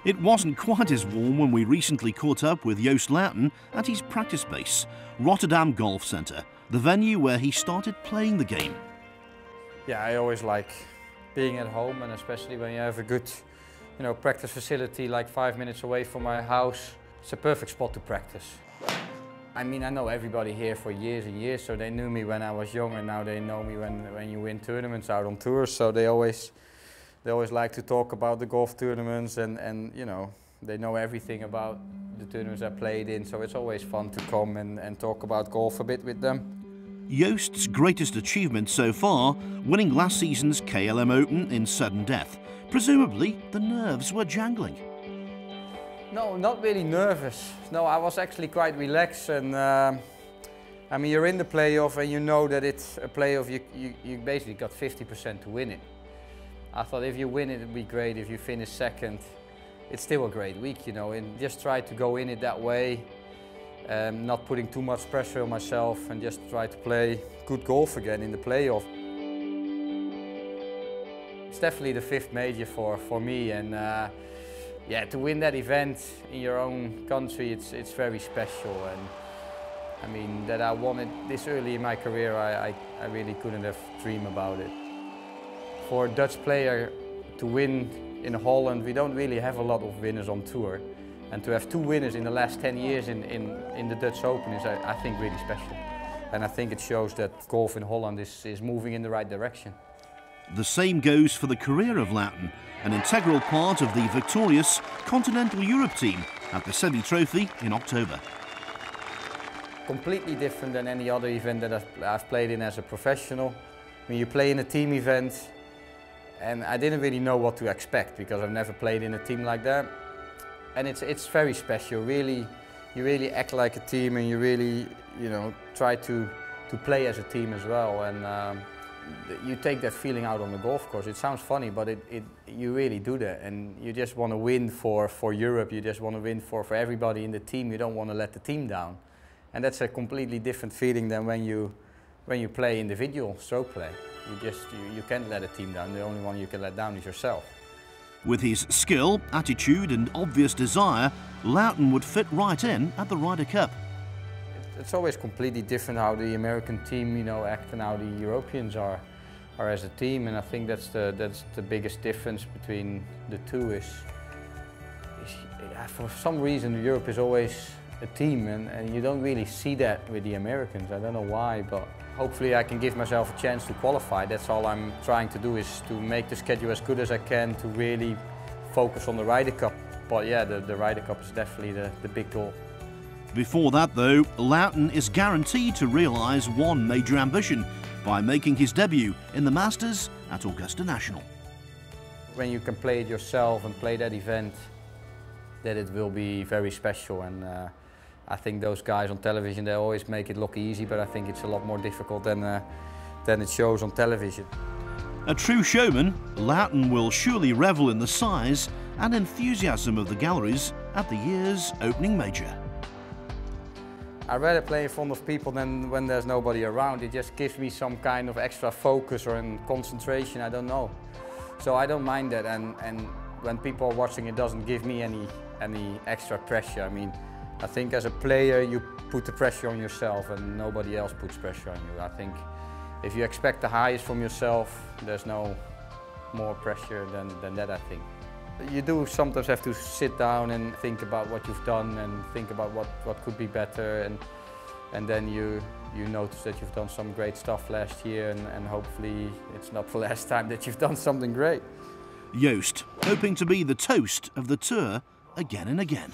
It wasn't quite as warm when we recently caught up with Joost Luiten at his practice base, Rotterdam Golf Centre, the venue where he started playing the game. Yeah, I always like being at home, and especially when you have a good, practice facility like 5 minutes away from my house. It's a perfect spot to practice. I mean, I know everybody here for years and years, so they knew me when I was young, and now they know me when you win tournaments out on tours. So they always like to talk about the golf tournaments, and they know everything about the tournaments I played in. So it's always fun to come and talk about golf a bit with them. Joost's greatest achievement so far, winning last season's KLM Open in sudden death. Presumably, the nerves were jangling. No, not really nervous. No, I was actually quite relaxed, and I mean, you're in the playoff and you know that it's a playoff, you basically got 50% to win it. I thought if you win it, it'd be great. If you finish second, it's still a great week, and just try to go in it that way, not putting too much pressure on myself, and just try to play good golf again in the playoff. It's definitely the 5th major for me, and yeah, to win that event in your own country, it's very special. And I mean, that I won it this early in my career, I really couldn't have dreamed about it. For a Dutch player to win in Holland, we don't really have a lot of winners on tour. And to have 2 winners in the last 10 years in the Dutch Open is, I think, really special. And I think it shows that golf in Holland is moving in the right direction. The same goes for the career of Luiten, an integral part of the victorious Continental Europe team at the Semi Trophy in October. Completely different than any other event that I've played in as a professional. I mean, you play in a team event, and I didn't really know what to expect because I've never played in a team like that. And it's very special. Really, you really act like a team, and you really, try to play as a team as well. And you take that feeling out on the golf course. It sounds funny, but you really do that. And you just want to win for Europe. You just want to win for everybody in the team. You don't want to let the team down. And that's a completely different feeling than when you play individual stroke play. You can't let a team down. The only one you can let down is yourself. With his skill, attitude and obvious desire, Luiten would fit right in at the Ryder Cup. It's always completely different how the American team, act and how the Europeans are as a team, and I think that's the biggest difference between the two. Is for some reason Europe is always a team, and you don't really see that with the Americans. I don't know why, but hopefully I can give myself a chance to qualify. That's all I'm trying to do, is to make the schedule as good as I can, to really focus on the Ryder Cup. But yeah, the Ryder Cup is definitely the big goal. Before that though, Luiten is guaranteed to realise one major ambition by making his debut in the Masters at Augusta National. When you can play it yourself and play that event, that it will be very special. And I think those guys on television, they always make it look easy, but I think it's a lot more difficult than it shows on television. A true showman, Luiten will surely revel in the size and enthusiasm of the galleries at the year's opening major. I'd rather play in front of people than when there's nobody around. It just gives me some kind of extra focus or concentration, I don't know. So I don't mind that, and when people are watching, it doesn't give me any extra pressure. I mean, I think as a player you put the pressure on yourself and nobody else puts pressure on you. I think if you expect the highest from yourself, there's no more pressure than that, I think. You do sometimes have to sit down and think about what you've done and think about what could be better, and then you notice that you've done some great stuff last year, and hopefully it's not the last time that you've done something great. Joost, hoping to be the toast of the tour again and again.